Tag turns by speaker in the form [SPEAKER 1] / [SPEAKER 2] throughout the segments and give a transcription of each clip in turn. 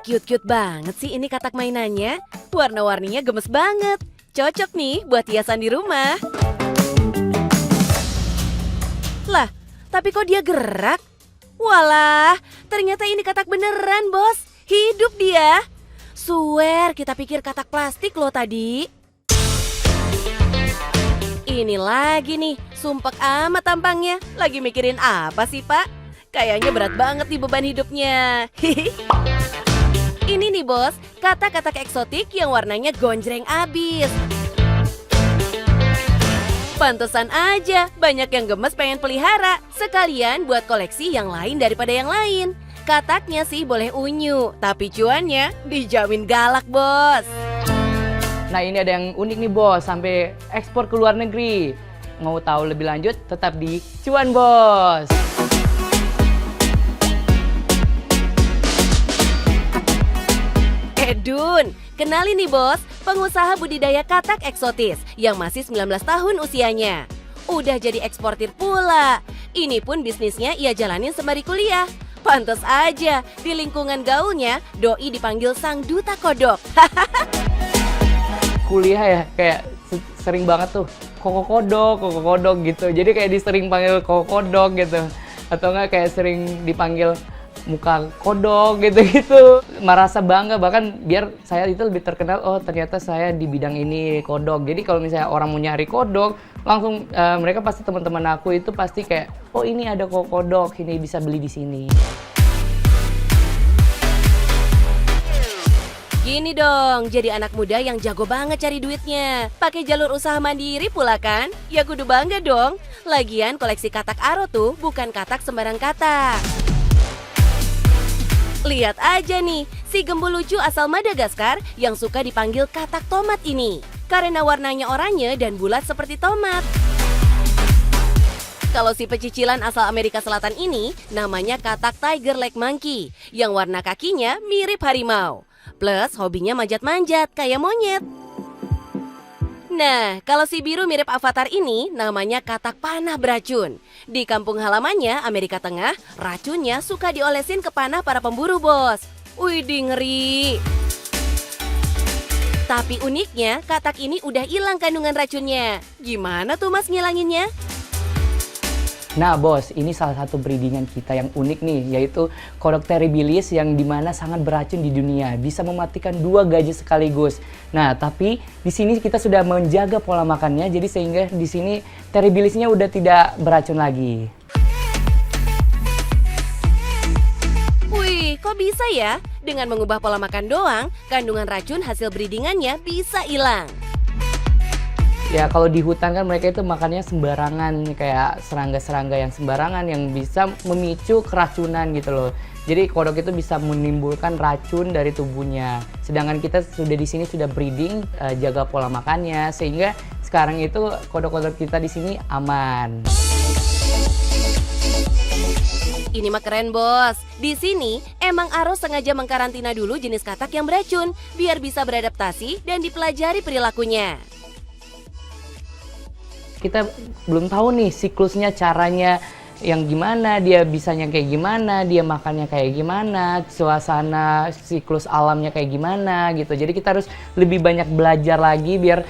[SPEAKER 1] Cute-cute banget sih ini katak mainannya. Warna-warninya gemes banget. Cocok nih buat hiasan di rumah. Lah, tapi kok dia gerak? Walah, ternyata ini katak beneran, Bos. Hidup dia. Swear, kita pikir katak plastik loh tadi. Ini lagi nih, sumpek amat tampangnya. Lagi mikirin apa sih, Pak? Kayaknya berat banget nih beban hidupnya. Ini nih, Bos, katak-katak eksotik yang warnanya gonjreng abis. Pantesan aja, banyak yang gemes pengen pelihara. Sekalian buat koleksi yang lain daripada yang lain. Kataknya sih boleh unyu, tapi cuannya dijamin galak, Bos.
[SPEAKER 2] Nah, ini ada yang unik nih, Bos, sampai ekspor ke luar negeri. Mau tahu lebih lanjut, tetap di Cuan Bos.
[SPEAKER 1] Dun, kenalin nih Bos, pengusaha budidaya katak eksotis yang masih 19 tahun usianya. Udah jadi eksportir pula. Ini pun bisnisnya ia jalanin sembari kuliah. Pantes aja, di lingkungan gaulnya, Doi dipanggil sang duta kodok.
[SPEAKER 2] Kuliah ya, kayak sering banget tuh koko kodok gitu. Jadi kayak disering panggil koko kodok gitu. Atau enggak kayak sering dipanggil muka kodok gitu-gitu. Merasa bangga, bahkan biar saya itu lebih terkenal, oh ternyata saya di bidang ini kodok. Jadi kalau misalnya orang mau nyari kodok, langsung mereka pasti, teman-teman aku itu pasti kayak, oh ini ada kodok, ini bisa beli di sini.
[SPEAKER 1] Gini dong, jadi anak muda yang jago banget cari duitnya. Pakai jalur usaha mandiri pula kan? Ya kudu bangga dong. Lagian koleksi katak Aro tuh bukan katak sembarang katak. Lihat aja nih, si gembul lucu asal Madagaskar yang suka dipanggil katak tomat ini. Karena warnanya oranye dan bulat seperti tomat. Kalau si pecicilan asal Amerika Selatan ini namanya katak tiger leg monkey yang warna kakinya mirip harimau. Plus hobinya manjat-manjat kayak monyet. Nah, kalau si biru mirip avatar ini namanya katak panah beracun. Di kampung halamannya, Amerika Tengah, racunnya suka diolesin ke panah para pemburu, Bos. Widih, ngeri. Tapi uniknya, katak ini udah hilang kandungan racunnya. Gimana tuh Mas ngilanginnya?
[SPEAKER 2] Nah Bos, ini salah satu breedingan kita yang unik nih, yaitu kodok terribilis yang dimana sangat beracun di dunia, bisa mematikan 2 gajah sekaligus. Nah, tapi di sini kita sudah menjaga pola makannya, jadi sehingga di sini terribilisnya udah tidak beracun lagi.
[SPEAKER 1] Wih, kok bisa ya? Dengan mengubah pola makan doang, kandungan racun hasil breedingannya bisa hilang.
[SPEAKER 2] Ya kalau di hutan kan mereka itu makannya sembarangan, kayak serangga-serangga yang sembarangan yang bisa memicu keracunan gitu loh. Jadi kodok itu bisa menimbulkan racun dari tubuhnya. Sedangkan kita sudah di sini sudah breeding, jaga pola makannya, sehingga sekarang itu kodok-kodok kita di sini aman.
[SPEAKER 1] Ini mah keren, Bos. Di sini emang Aro sengaja mengkarantina dulu jenis katak yang beracun biar bisa beradaptasi dan dipelajari perilakunya.
[SPEAKER 2] Kita belum tahu nih siklusnya, caranya yang gimana, dia bisanya kayak gimana, dia makannya kayak gimana, suasana siklus alamnya kayak gimana gitu. Jadi kita harus lebih banyak belajar lagi biar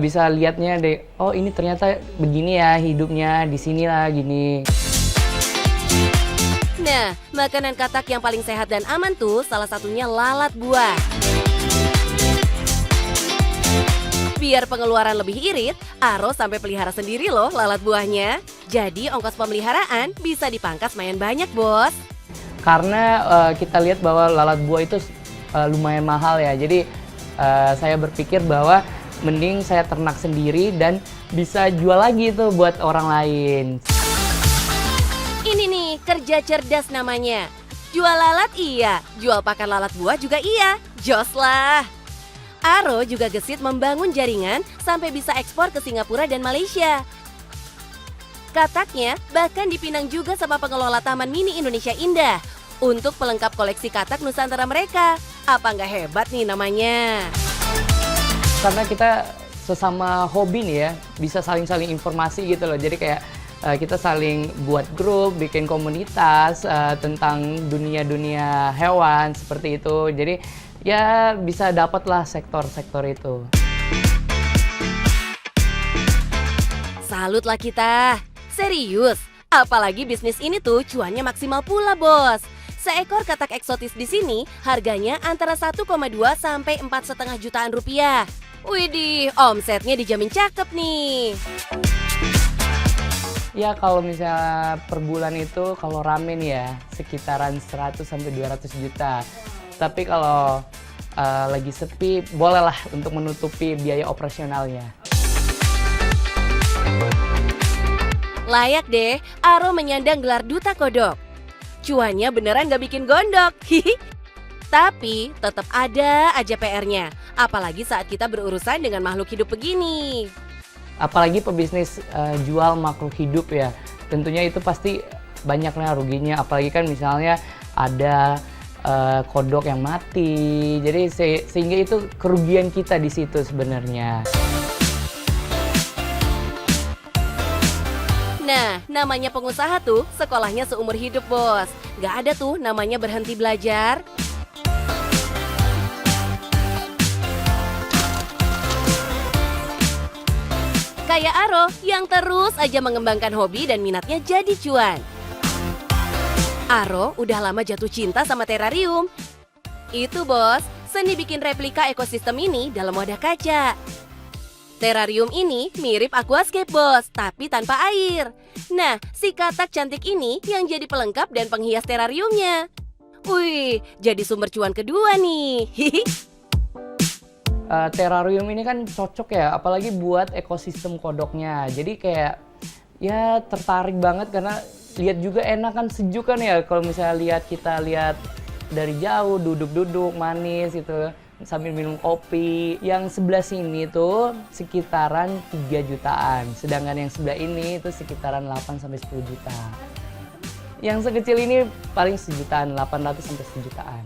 [SPEAKER 2] bisa lihatnya deh, oh ini ternyata begini ya hidupnya, di sini lah gini.
[SPEAKER 1] Nah, makanan katak yang paling sehat dan aman tuh salah satunya lalat buah. Biar pengeluaran lebih irit, Aro sampai pelihara sendiri loh lalat buahnya. Jadi ongkos pemeliharaan bisa dipangkas lumayan banyak, Bos.
[SPEAKER 2] Karena kita lihat bahwa lalat buah itu lumayan mahal ya. Jadi saya berpikir bahwa mending saya ternak sendiri dan bisa jual lagi tuh buat orang lain.
[SPEAKER 1] Ini nih, kerja cerdas namanya. Jual lalat iya, jual pakan lalat buah juga iya. Jos lah. Aro juga gesit membangun jaringan sampai bisa ekspor ke Singapura dan Malaysia. Kataknya bahkan dipinang juga sama pengelola Taman Mini Indonesia Indah untuk pelengkap koleksi katak Nusantara mereka. Apa nggak hebat nih namanya?
[SPEAKER 2] Karena kita sesama hobi nih ya, bisa saling-saling informasi gitu loh. Jadi kayak kita saling buat grup, bikin komunitas tentang dunia-dunia hewan seperti itu. Jadi ya bisa dapatlah sektor-sektor itu.
[SPEAKER 1] Salutlah kita. Serius, apalagi bisnis ini tuh cuannya maksimal pula, Bos. Seekor katak eksotis di sini harganya antara 1,2 sampai 4,5 jutaan rupiah. Widih, omsetnya dijamin cakep nih.
[SPEAKER 2] Ya kalau misalnya per bulan itu kalau rame nih ya sekitaran 100 sampai 200 juta. Tapi kalau lagi sepi bolehlah untuk menutupi biaya operasionalnya.
[SPEAKER 1] Layak deh, Aro menyandang gelar Duta Kodok. Cuannya beneran gak bikin gondok. Tapi tetap ada aja PR-nya. Apalagi saat kita berurusan dengan makhluk hidup begini.
[SPEAKER 2] Apalagi pebisnis jual makhluk hidup ya. Tentunya itu pasti banyaknya ruginya. Apalagi kan misalnya ada kodok yang mati. Jadi sehingga itu kerugian kita di situ sebenarnya.
[SPEAKER 1] Nah, namanya pengusaha tuh sekolahnya seumur hidup, Bos. Gak ada tuh namanya berhenti belajar. Kayak Aro yang terus aja mengembangkan hobi dan minatnya jadi cuan. Aro udah lama jatuh cinta sama terarium. Itu, Bos, seni bikin replika ekosistem ini dalam wadah kaca. Terarium ini mirip aquascape, Bos, tapi tanpa air. Nah, si katak cantik ini yang jadi pelengkap dan penghias terariumnya. Wih, jadi sumber cuan kedua nih.
[SPEAKER 2] Terarium ini kan cocok ya, apalagi buat ekosistem kodoknya. Jadi kayak ya tertarik banget karena lihat juga enak kan, sejuk kan ya. Kalau misalnya kita lihat dari jauh, duduk-duduk manis gitu sambil minum kopi. Yang sebelah sini tuh sekitaran 3 jutaan, sedangkan yang sebelah ini itu sekitaran 8 sampai 10 juta. Yang sekecil ini paling sejutaan, 800 sampai 1 jutaan.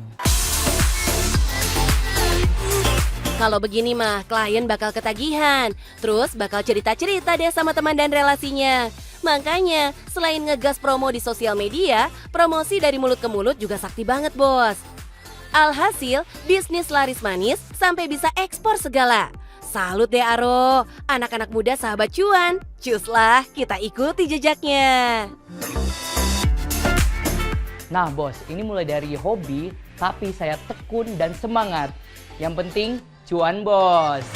[SPEAKER 1] Kalau begini mah klien bakal ketagihan, terus bakal cerita-cerita deh sama teman dan relasinya. Makanya selain ngegas promo di sosial media, promosi dari mulut ke mulut juga sakti banget, Bos. Alhasil, bisnis laris manis sampai bisa ekspor segala. Salut deh Aro, anak-anak muda sahabat cuan. Cuslah, kita ikuti jejaknya.
[SPEAKER 2] Nah bos, ini mulai dari hobi, tapi saya tekun dan semangat. Yang penting, cuan bos.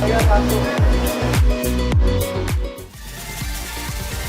[SPEAKER 2] Saya satu.